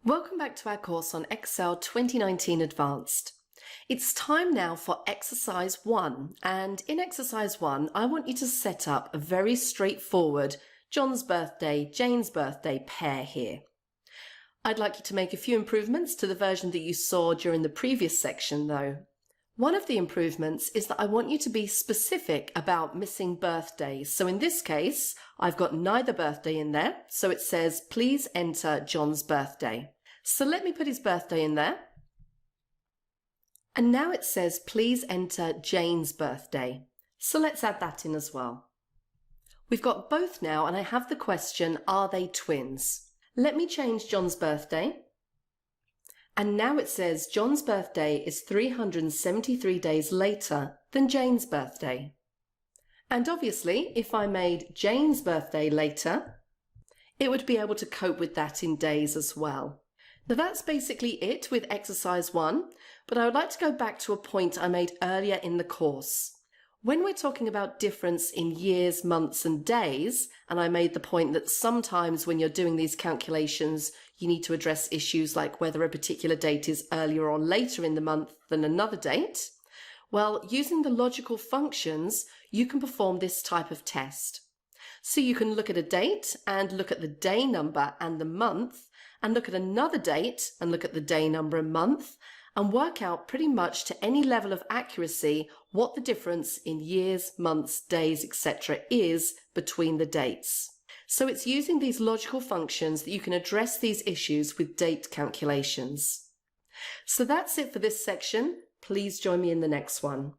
Welcome back to our course on Excel 2019 Advanced. It's time now for exercise 1, and in exercise 1 I want you to set up a very straightforward John's birthday, Jane's birthday pair here. I'd like you to make a few improvements to the version that you saw during the previous section though. One of the improvements is that I want you to be specific about missing birthdays. So in this case, I've got neither birthday in there, so it says please enter John's birthday. So let me put his birthday in there. And now it says please enter Jane's birthday. So let's add that in as well. We've got both now, and I have the question, are they twins? Let me change John's birthday. And now it says John's birthday is 373 days later than Jane's birthday. And obviously, if I made Jane's birthday later, it would be able to cope with that in days as well. Now that's basically it with exercise 1, but I would like to go back to a point I made earlier in the course. When we're talking about difference in years, months and days, and I made the point that sometimes when you're doing these calculations, you need to address issues like whether a particular date is earlier or later in the month than another date. Well, using the logical functions, you can perform this type of test. So you can look at a date and look at the day number and the month, and look at another date and look at the day number and month, and work out pretty much to any level of accuracy what the difference in years, months, days, etc. is between the dates. So it's using these logical functions that you can address these issues with date calculations. So that's it for this section. Please join me in the next one.